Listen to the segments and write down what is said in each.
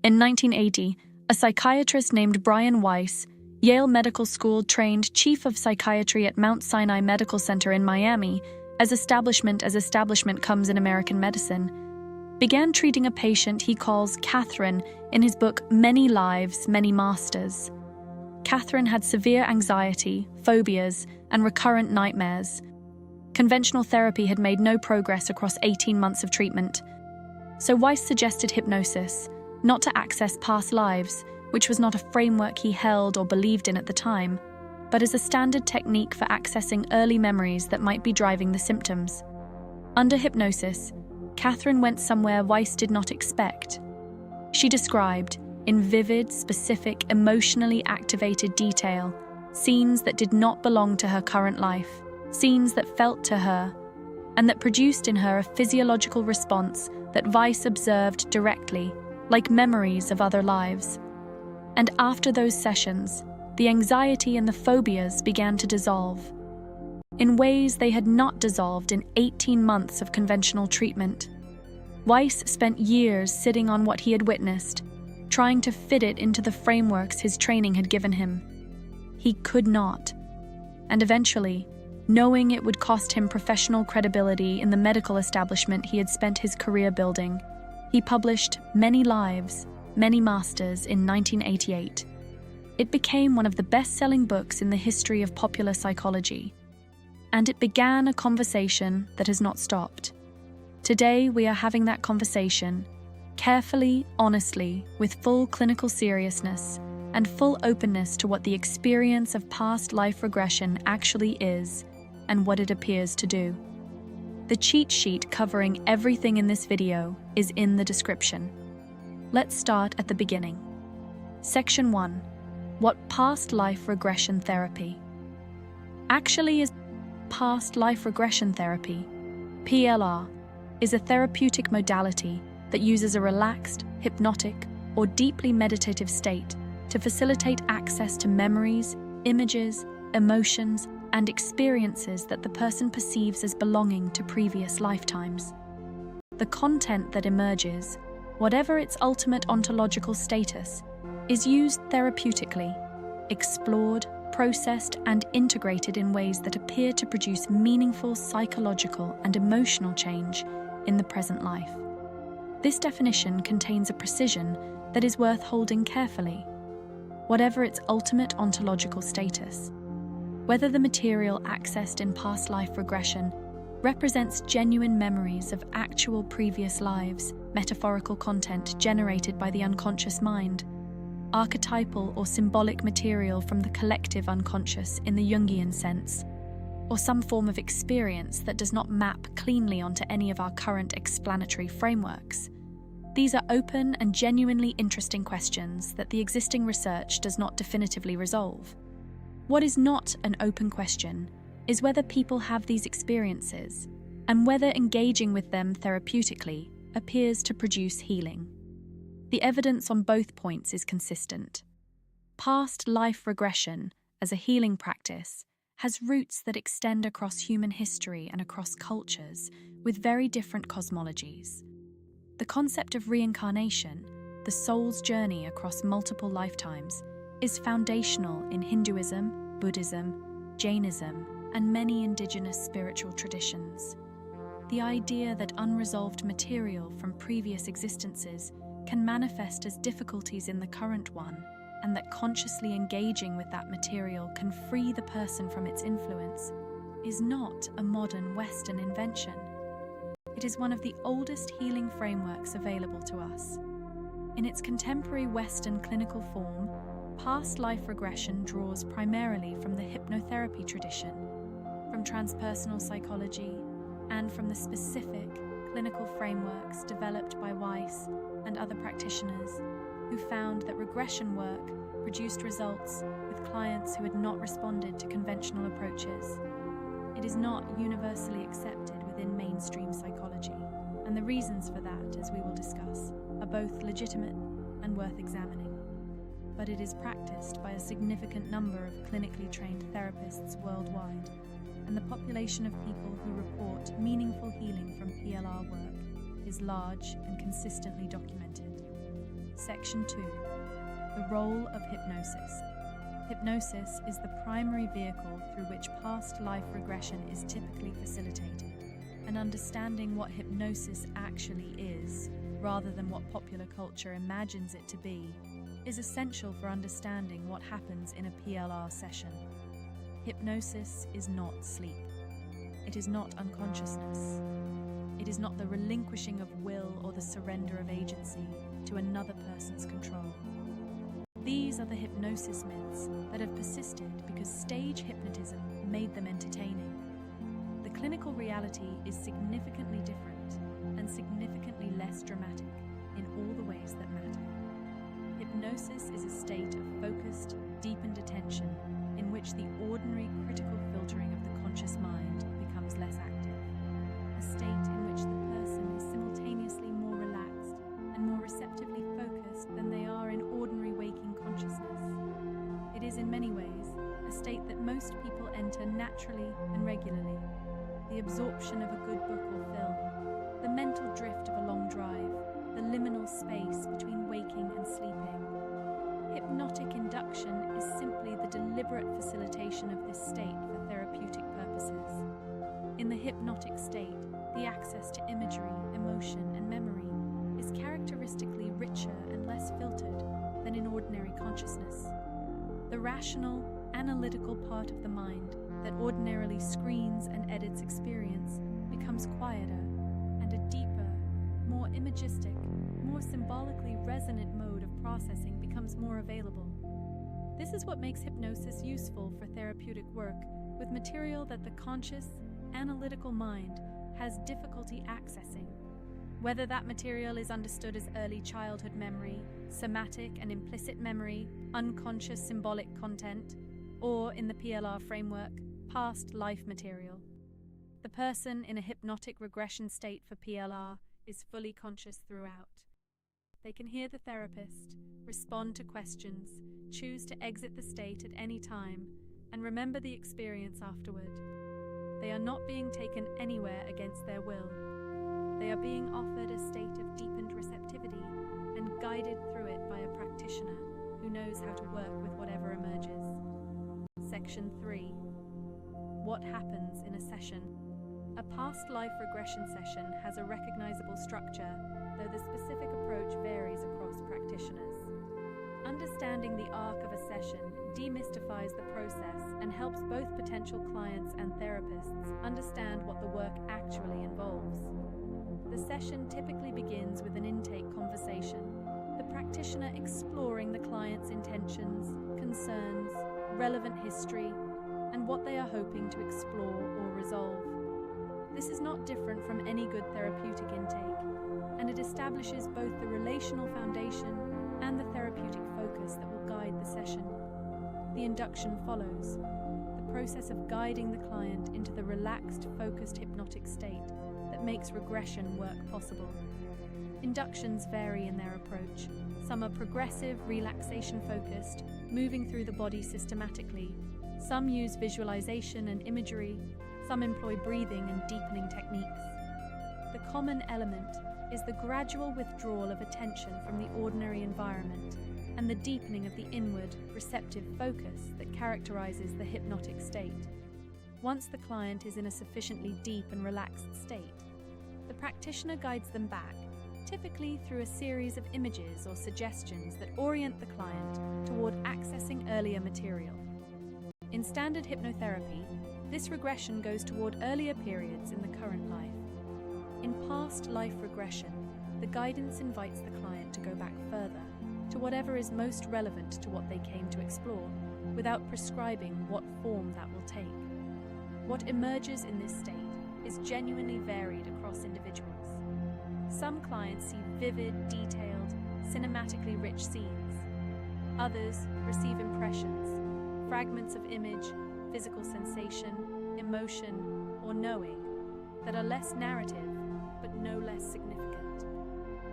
In 1980, a psychiatrist named Brian Weiss, Yale Medical School trained chief of psychiatry at Mount Sinai Medical Center in Miami, as establishment comes in American medicine, began treating a patient he calls Catherine in his book Many Lives, Many Masters. Catherine had severe anxiety, phobias, and recurrent nightmares. Conventional therapy had made no progress across 18 months of treatment. So Weiss suggested hypnosis, not to access past lives, which was not a framework he held or believed in at the time, but as a standard technique for accessing early memories that might be driving the symptoms. Under hypnosis, Catherine went somewhere Weiss did not expect. She described, in vivid, specific, emotionally activated detail, scenes that did not belong to her current life, scenes that felt to her, and that produced in her a physiological response that Weiss observed directly, like memories of other lives. And after those sessions, the anxiety and the phobias began to dissolve, in ways they had not dissolved in 18 months of conventional treatment. Weiss spent years sitting on what he had witnessed, trying to fit it into the frameworks his training had given him. He could not. And eventually, knowing it would cost him professional credibility in the medical establishment he had spent his career building, he published Many Lives, Many Masters in 1988. It became one of the best-selling books in the history of popular psychology. And it began a conversation that has not stopped. Today, we are having that conversation, carefully, honestly, with full clinical seriousness and full openness to what the experience of past life regression actually is and what it appears to do. The cheat sheet covering everything in this video is in the description. Let's start at the beginning. Section 1. What past life regression therapy actually is. Past life regression therapy, PLR, is a therapeutic modality that uses a relaxed, hypnotic, or deeply meditative state to facilitate access to memories, images, emotions, and experiences that the person perceives as belonging to previous lifetimes. The content that emerges, whatever its ultimate ontological status, is used therapeutically, explored, processed, and integrated in ways that appear to produce meaningful psychological and emotional change in the present life. This definition contains a precision that is worth holding carefully. Whatever its ultimate ontological status, whether the material accessed in past life regression represents genuine memories of actual previous lives, metaphorical content generated by the unconscious mind, archetypal or symbolic material from the collective unconscious in the Jungian sense, or some form of experience that does not map cleanly onto any of our current explanatory frameworks. These are open and genuinely interesting questions that the existing research does not definitively resolve. What is not an open question is whether people have these experiences and whether engaging with them therapeutically appears to produce healing. The evidence on both points is consistent. Past life regression, as a healing practice, has roots that extend across human history and across cultures with very different cosmologies. The concept of reincarnation, the soul's journey across multiple lifetimes, is foundational in Hinduism, Buddhism, Jainism, and many indigenous spiritual traditions. The idea that unresolved material from previous existences can manifest as difficulties in the current one, and that consciously engaging with that material can free the person from its influence, is not a modern Western invention. It is one of the oldest healing frameworks available to us. In its contemporary Western clinical form, past life regression draws primarily from the hypnotherapy tradition, from transpersonal psychology, and from the specific clinical frameworks developed by Weiss and other practitioners who found that regression work produced results with clients who had not responded to conventional approaches. It is not universally accepted within mainstream psychology, and the reasons for that, as we will discuss, are both legitimate and worth examining. But it is practiced by a significant number of clinically trained therapists worldwide, and the population of people who report meaningful healing from PLR work is large and consistently documented. Section 2. The role of hypnosis. Hypnosis is the primary vehicle through which past life regression is typically facilitated, and understanding what hypnosis actually is, rather than what popular culture imagines it to be, is essential for understanding what happens in a PLR session. Hypnosis is not sleep. It is not unconsciousness. It is not the relinquishing of will or the surrender of agency to another person's control. These are the hypnosis myths that have persisted because stage hypnotism made them entertaining. The clinical reality is significantly different and significantly less dramatic in all the ways that matter. Hypnosis is a state of focused, deepened attention in which the ordinary critical filtering of the conscious mind becomes less active. A state in which the person is simultaneously more relaxed and more receptively focused than they are in ordinary waking consciousness. It is in many ways a state that most people enter naturally and regularly. The absorption of a good book or film, the mental drift of a long drive, the liminal space between waking and sleeping. Hypnotic induction is simply the deliberate facilitation of this state for therapeutic purposes. In the hypnotic state, the access to imagery, emotion, and memory is characteristically richer and less filtered than in ordinary consciousness. The rational, analytical part of the mind that ordinarily screens and edits experience becomes quieter, and a deeper, more imagistic, more symbolically resonant mode of processing becomes more available. This is what makes hypnosis useful for therapeutic work with material that the conscious, analytical mind has difficulty accessing. Whether that material is understood as early childhood memory, somatic and implicit memory, unconscious symbolic content, or in the PLR framework, past life material. The person in a hypnotic regression state for PLR is fully conscious throughout. They can hear the therapist, respond to questions, choose to exit the state at any time, and remember the experience afterward. They are not being taken anywhere against their will. They are being offered a state of deepened receptivity and guided through it by a practitioner who knows how to work with whatever emerges. Section 3. What happens in a session? A past life regression session has a recognizable structure, though the specific approach varies across practitioners. Understanding the arc of a session demystifies the process and helps both potential clients and therapists understand what the work actually involves. The session typically begins with an intake conversation, the practitioner exploring the client's intentions, concerns, relevant history, and what they are hoping to explore or resolve. This is not different from any good therapeutic intake, and it establishes both the relational foundation and the therapeutic focus that will guide the session. The induction follows, the process of guiding the client into the relaxed, focused hypnotic state that makes regression work possible. Inductions vary in their approach. Some are progressive, relaxation-focused, moving through the body systematically. Some use visualization and imagery. Some employ breathing and deepening techniques. The common element is the gradual withdrawal of attention from the ordinary environment and the deepening of the inward, receptive focus that characterizes the hypnotic state. Once the client is in a sufficiently deep and relaxed state, the practitioner guides them back, typically through a series of images or suggestions that orient the client toward accessing earlier material. In standard hypnotherapy, this regression goes toward earlier periods in the current life. In past life regression, the guidance invites the client to go back further, to whatever is most relevant to what they came to explore, without prescribing what form that will take. What emerges in this state is genuinely varied across individuals. Some clients see vivid, detailed, cinematically rich scenes. Others receive impressions, fragments of image, physical sensation, emotion, or knowing that are less narrative, but no less significant.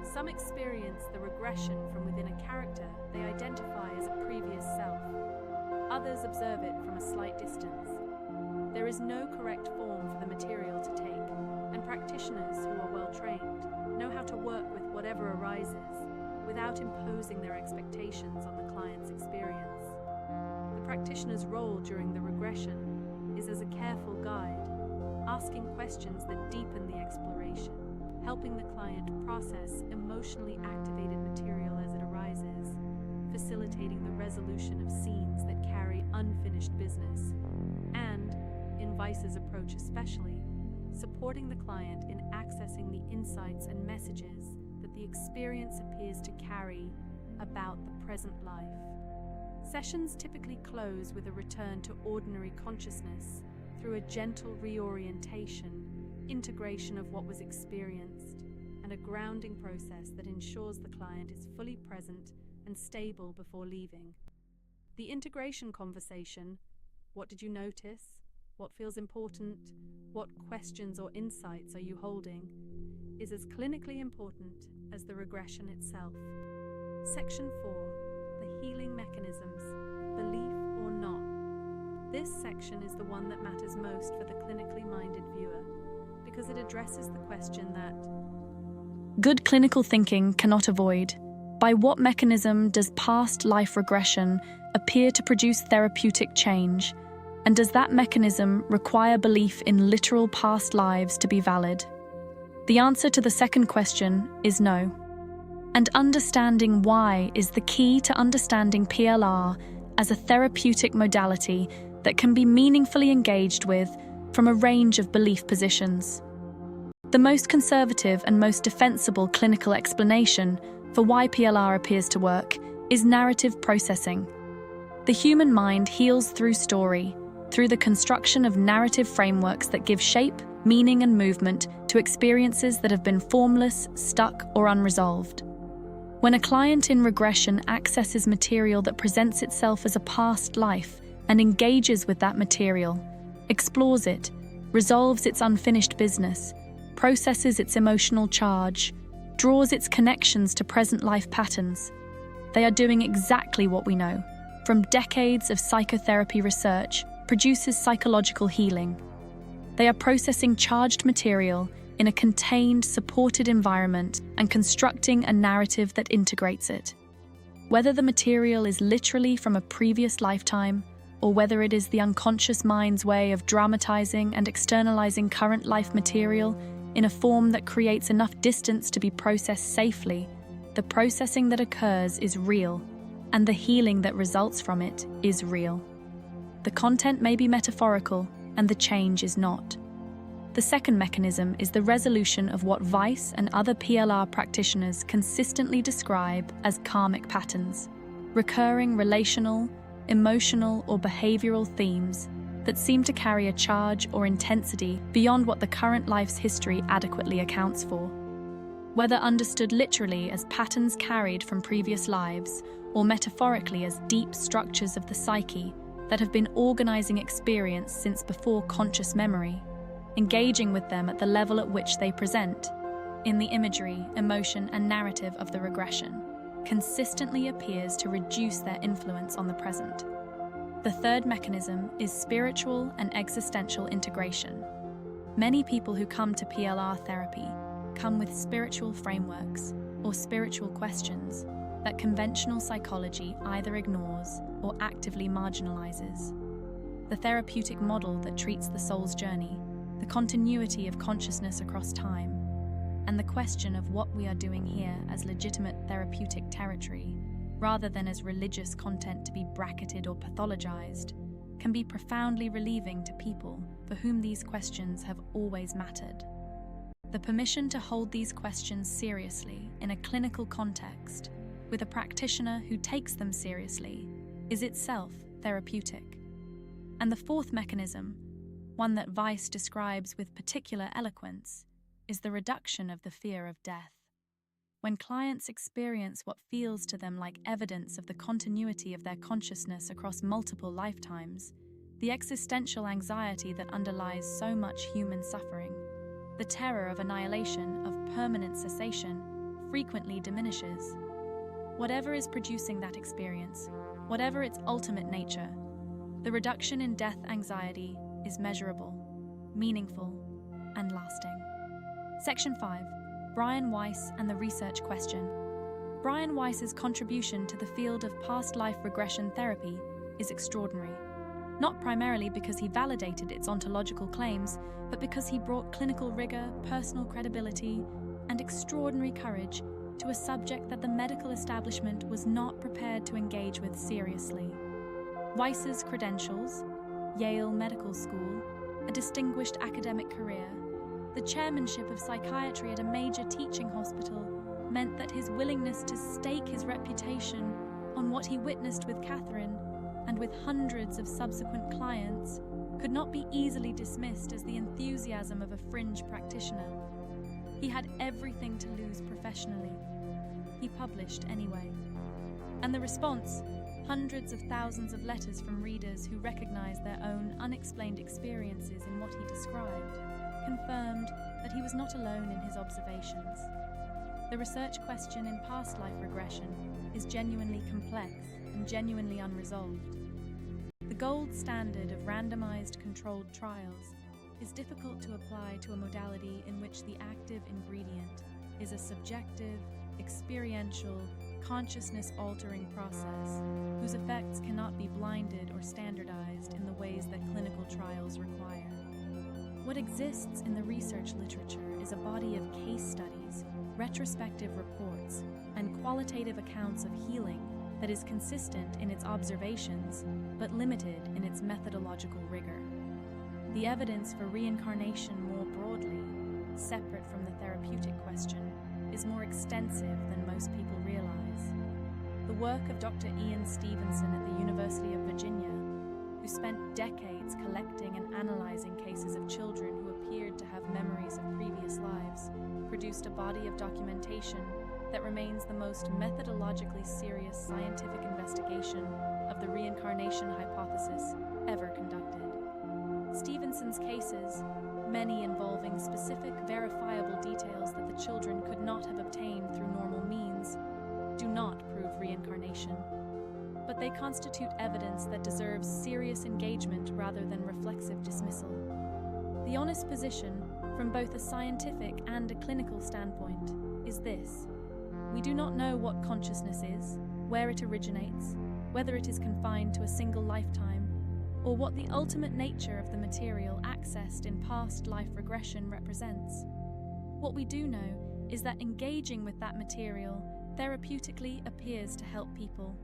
Some experience the regression from within a character they identify as a previous self. Others observe it from a slight distance. There is no correct form for the material to take, and practitioners who are well trained know how to work with whatever arises, without imposing their expectations on the client's experience. The practitioner's role during the regression is as a careful guide, asking questions that deepen the exploration, helping the client process emotionally activated material as it arises, facilitating the resolution of scenes that carry unfinished business, and, in Weiss's approach especially, supporting the client in accessing the insights and messages that the experience appears to carry about the present life. Sessions typically close with a return to ordinary consciousness through a gentle reorientation, integration of what was experienced, and a grounding process that ensures the client is fully present and stable before leaving. The integration conversation, what did you notice? What feels important? What questions or insights are you holding? Is as clinically important as the regression itself. Section 4, the healing mechanisms, belief or not. This section is the one that matters most for the clinically minded viewer, because it addresses the question that good clinical thinking cannot avoid. By what mechanism does past life regression appear to produce therapeutic change? And does that mechanism require belief in literal past lives to be valid? The answer to the second question is no. And understanding why is the key to understanding PLR as a therapeutic modality that can be meaningfully engaged with from a range of belief positions. The most conservative and most defensible clinical explanation for why PLR appears to work is narrative processing. The human mind heals through story, through the construction of narrative frameworks that give shape, meaning, and movement to experiences that have been formless, stuck, or unresolved. When a client in regression accesses material that presents itself as a past life and engages with that material, explores it, resolves its unfinished business, processes its emotional charge, draws its connections to present life patterns, they are doing exactly what we know, from decades of psychotherapy research, produces psychological healing. They are processing charged material in a contained, supported environment and constructing a narrative that integrates it. Whether the material is literally from a previous lifetime, or whether it is the unconscious mind's way of dramatizing and externalizing current life material in a form that creates enough distance to be processed safely, the processing that occurs is real, and the healing that results from it is real. The content may be metaphorical, and the change is not. The second mechanism is the resolution of what Weiss and other PLR practitioners consistently describe as karmic patterns, recurring relational, emotional, or behavioral themes that seem to carry a charge or intensity beyond what the current life's history adequately accounts for. Whether understood literally as patterns carried from previous lives, or metaphorically as deep structures of the psyche that have been organizing experience since before conscious memory, engaging with them at the level at which they present, in the imagery, emotion, and narrative of the regression, consistently appears to reduce their influence on the present. The third mechanism is spiritual and existential integration. Many people who come to PLR therapy come with spiritual frameworks or spiritual questions that conventional psychology either ignores or actively marginalizes. The therapeutic model that treats the soul's journey, the continuity of consciousness across time, and the question of what we are doing here as legitimate therapeutic territory, rather than as religious content to be bracketed or pathologized, can be profoundly relieving to people for whom these questions have always mattered. The permission to hold these questions seriously in a clinical context, with a practitioner who takes them seriously, is itself therapeutic. And the fourth mechanism, one that Weiss describes with particular eloquence, is the reduction of the fear of death. When clients experience what feels to them like evidence of the continuity of their consciousness across multiple lifetimes, the existential anxiety that underlies so much human suffering, the terror of annihilation, of permanent cessation, frequently diminishes. Whatever is producing that experience, whatever its ultimate nature, the reduction in death anxiety is measurable, meaningful, and lasting. Section 5. Brian Weiss and the research question. Brian Weiss's contribution to the field of past life regression therapy is extraordinary, not primarily because he validated its ontological claims, but because he brought clinical rigor, personal credibility, and extraordinary courage to a subject that the medical establishment was not prepared to engage with seriously. Weiss's credentials, Yale Medical School, a distinguished academic career, the chairmanship of psychiatry at a major teaching hospital, meant that his willingness to stake his reputation on what he witnessed with Catherine and with hundreds of subsequent clients could not be easily dismissed as the enthusiasm of a fringe practitioner. He had everything to lose professionally. He published anyway. And the response, hundreds of thousands of letters from readers who recognized their own unexplained experiences in what he described, confirmed that he was not alone in his observations. The research question in past life regression is genuinely complex and genuinely unresolved. The gold standard of randomized controlled trials is difficult to apply to a modality in which the active ingredient is a subjective, experiential, consciousness-altering process whose effects cannot be blinded or standardized in the ways that clinical trials require. What exists in the research literature is a body of case studies, retrospective reports, and qualitative accounts of healing that is consistent in its observations, but limited in its methodological rigor. The evidence for reincarnation more broadly, separate from the therapeutic question, is more extensive than most people realize. The work of Dr. Ian Stevenson at the University of Virginia, who spent decades collecting and analyzing cases of children who appeared to have memories of previous lives, produced a body of documentation that remains the most methodologically serious scientific investigation of the reincarnation hypothesis ever conducted. Stevenson's cases, many involving specific verifiable details that the children could not have obtained through normal means, do not prove reincarnation, but they constitute evidence that deserves serious engagement rather than reflexive dismissal. The honest position, from both a scientific and a clinical standpoint, is this: we do not know what consciousness is, where it originates, whether it is confined to a single lifetime, or what the ultimate nature of the material accessed in past life regression represents. What we do know is that engaging with that material therapeutically appears to help people.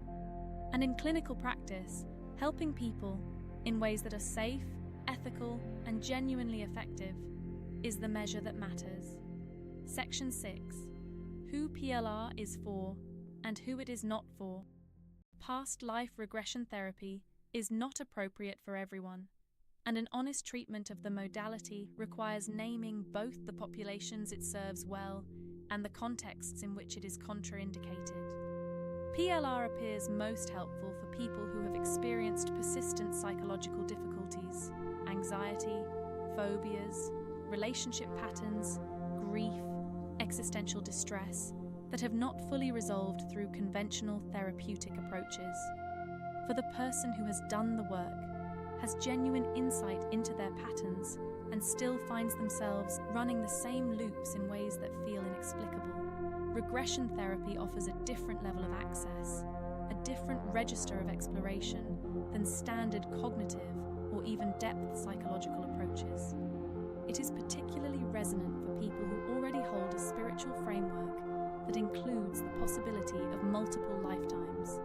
And in clinical practice, helping people in ways that are safe, ethical, and genuinely effective is the measure that matters. Section 6. Who PLR is for and who it is not for. Past life regression therapy is not appropriate for everyone, and an honest treatment of the modality requires naming both the populations it serves well and the contexts in which it is contraindicated. PLR appears most helpful for people who have experienced persistent psychological difficulties, anxiety, phobias, relationship patterns, grief, existential distress that have not fully resolved through conventional therapeutic approaches. For the person who has done the work, has genuine insight into their patterns, and still finds themselves running the same loops in ways that feel inexplicable, regression therapy offers a different level of access, a different register of exploration than standard cognitive or even depth psychological approaches. It is particularly resonant for people who already hold a spiritual framework that includes the possibility of multiple lifetimes.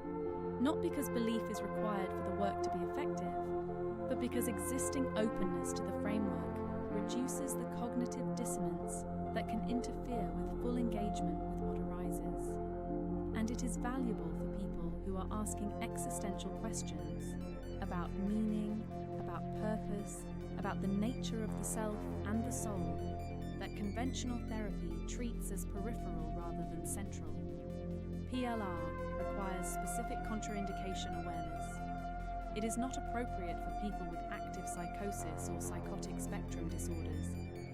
Not because belief is required for the work to be effective, but because existing openness to the framework reduces the cognitive dissonance that can interfere with full engagement with what arises. And it is valuable for people who are asking existential questions about meaning, about purpose, about the nature of the self and the soul, that conventional therapy treats as peripheral rather than central. PLR requires specific contraindication awareness. It is not appropriate for people with active psychosis or psychotic spectrum disorders,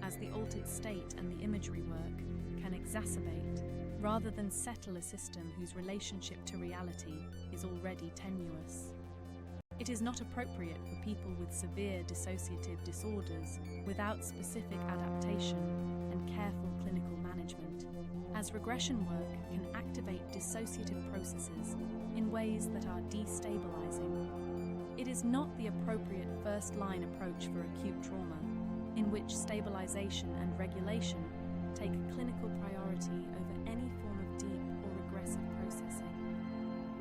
as the altered state and the imagery work can exacerbate, rather than settle a system whose relationship to reality is already tenuous. It is not appropriate for people with severe dissociative disorders without specific adaptation and careful clinical management, as regression work can activate dissociative processes in ways that are destabilizing. It is not the appropriate first-line approach for acute trauma, in which stabilization and regulation take clinical priority over any form of deep or regressive processing.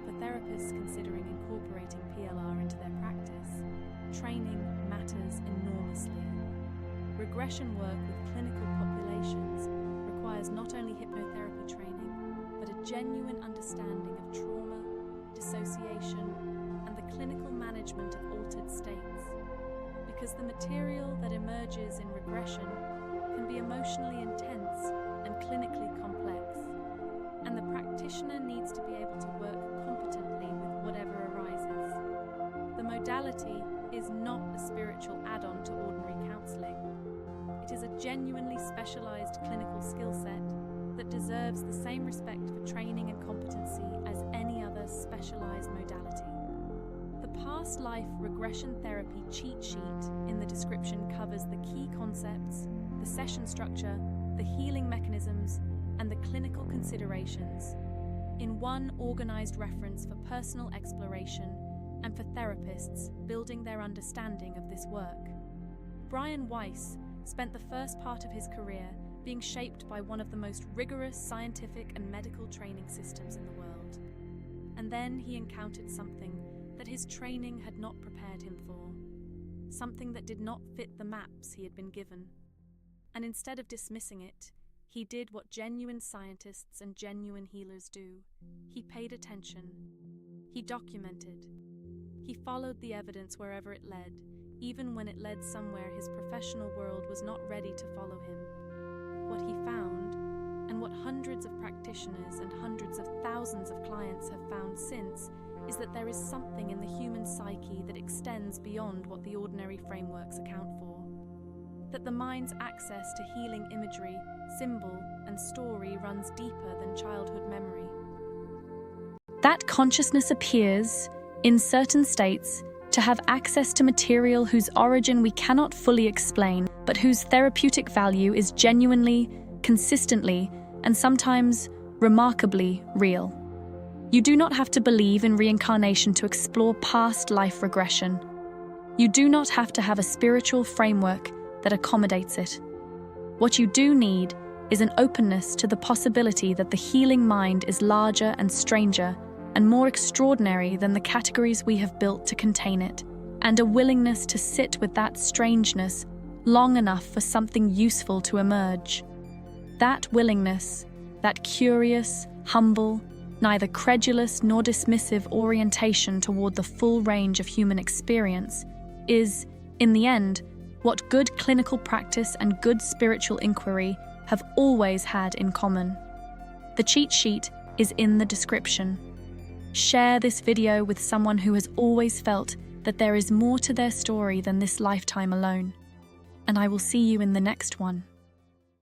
For therapists considering incorporating PLR into their practice, training matters enormously. Regression work with clinical populations requires not only hypnotherapy training, but a genuine understanding of trauma, dissociation, and the clinical management of altered states. Because the material that emerges in regression can be emotionally intense and clinically complex, and the practitioner needs to be able to work competently with whatever arises. The modality is not a spiritual add-on to ordinary counseling. It is a genuinely specialized clinical skill set that deserves the same respect for training and competency as any other specialized modality. The past life regression therapy cheat sheet in the description covers the key concepts, the session structure, the healing mechanisms, and the clinical considerations in one organized reference for personal exploration and for therapists building their understanding of this work. Brian Weiss spent the first part of his career being shaped by one of the most rigorous scientific and medical training systems in the world. And then he encountered something that his training had not prepared him for, something that did not fit the maps he had been given. And instead of dismissing it, he did what genuine scientists and genuine healers do. He paid attention. He documented. He followed the evidence wherever it led, even when it led somewhere his professional world was not ready to follow him. What he found, and what hundreds of practitioners and hundreds of thousands of clients have found since, is that there is something in the human psyche that extends beyond what the ordinary frameworks account for. That the mind's access to healing imagery, symbol, and story runs deeper than childhood memory. That consciousness appears, in certain states, to have access to material whose origin we cannot fully explain, but whose therapeutic value is genuinely, consistently, and sometimes remarkably real. You do not have to believe in reincarnation to explore past life regression. You do not have to have a spiritual framework that accommodates it. What you do need is an openness to the possibility that the healing mind is larger and stranger and more extraordinary than the categories we have built to contain it, and a willingness to sit with that strangeness long enough for something useful to emerge. That willingness, that curious, humble, neither credulous nor dismissive orientation toward the full range of human experience is, in the end, what good clinical practice and good spiritual inquiry have always had in common. The cheat sheet is in the description. Share this video with someone who has always felt that there is more to their story than this lifetime alone. And I will see you in the next one.